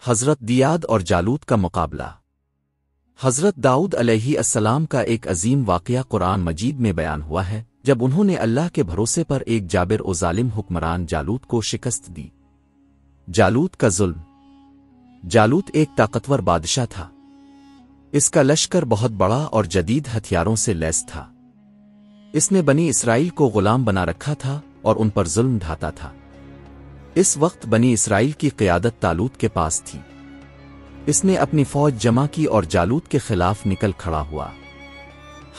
حضرت دیاد اور جالوت کا مقابلہ۔ حضرت داؤد علیہ السلام کا ایک عظیم واقعہ قرآن مجید میں بیان ہوا ہے جب انہوں نے اللہ کے بھروسے پر ایک جابر و ظالم حکمران جالوت کو شکست دی۔ جالوت کا ظلم۔ جالوت ایک طاقتور بادشاہ تھا۔ اس کا لشکر بہت بڑا اور جدید ہتھیاروں سے لیس تھا۔ اس نے بنی اسرائیل کو غلام بنا رکھا تھا اور ان پر ظلم ڈھاتا تھا۔ اس وقت بنی اسرائیل کی قیادت طالوت کے پاس تھی۔ اس نے اپنی فوج جمع کی اور جالوت کے خلاف نکل کھڑا ہوا۔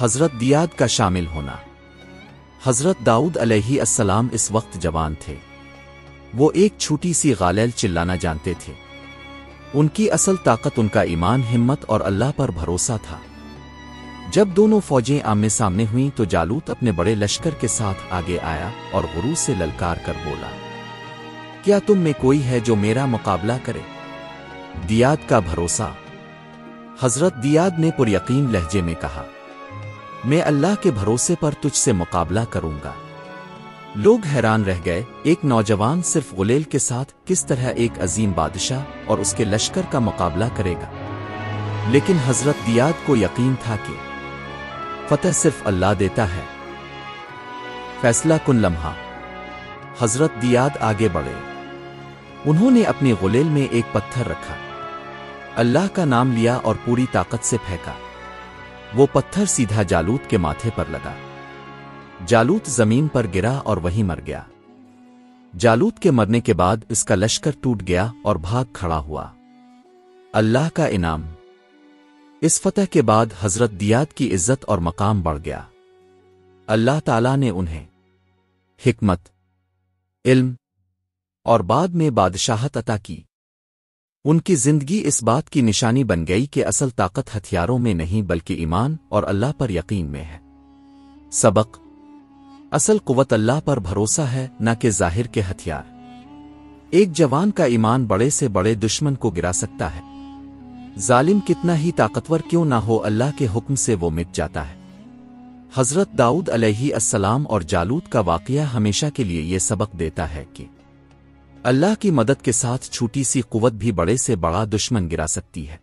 حضرت دیاد کا شامل ہونا۔ حضرت داؤد علیہ السلام اس وقت جوان تھے۔ وہ ایک چھوٹی سی غالیل چلانا جانتے تھے۔ ان کی اصل طاقت ان کا ایمان، ہمت اور اللہ پر بھروسہ تھا۔ جب دونوں فوجیں آمنے سامنے ہوئیں تو جالوت اپنے بڑے لشکر کے ساتھ آگے آیا اور غرور سے للکار کر بولا، کیا تم میں کوئی ہے جو میرا مقابلہ کرے؟ دیاد کا بھروسہ۔ حضرت دیاد نے پر یقین لہجے میں کہا، میں اللہ کے بھروسے پر تجھ سے مقابلہ کروں گا۔ لوگ حیران رہ گئے، ایک نوجوان صرف غلیل کے ساتھ کس طرح ایک عظیم بادشاہ اور اس کے لشکر کا مقابلہ کرے گا؟ لیکن حضرت دیاد کو یقین تھا کہ فتح صرف اللہ دیتا ہے۔ فیصلہ کن لمحہ۔ حضرت دیاد آگے بڑھے۔ انہوں نے اپنی غلیل میں ایک پتھر رکھا، اللہ کا نام لیا اور پوری طاقت سے پھینکا۔ وہ پتھر سیدھا جالوت کے ماتھے پر لگا۔ جالوت زمین پر گرا اور وہیں مر گیا۔ جالوت کے مرنے کے بعد اس کا لشکر ٹوٹ گیا اور بھاگ کھڑا ہوا۔ اللہ کا انعام۔ اس فتح کے بعد حضرت دیاد کی عزت اور مقام بڑھ گیا۔ اللہ تعالیٰ نے انہیں حکمت، علم اور بعد میں بادشاہت عطا کی۔ ان کی زندگی اس بات کی نشانی بن گئی کہ اصل طاقت ہتھیاروں میں نہیں بلکہ ایمان اور اللہ پر یقین میں ہے۔ سبق: اصل قوت اللہ پر بھروسہ ہے، نہ کہ ظاہر کے ہتھیار۔ ایک جوان کا ایمان بڑے سے بڑے دشمن کو گرا سکتا ہے۔ ظالم کتنا ہی طاقتور کیوں نہ ہو، اللہ کے حکم سے وہ مٹ جاتا ہے۔ حضرت داؤد علیہ السلام اور جالوت کا واقعہ ہمیشہ کے لیے یہ سبق دیتا ہے کہ اللہ کی مدد کے ساتھ چھوٹی سی قوت بھی بڑے سے بڑا دشمن گرا سکتی ہے۔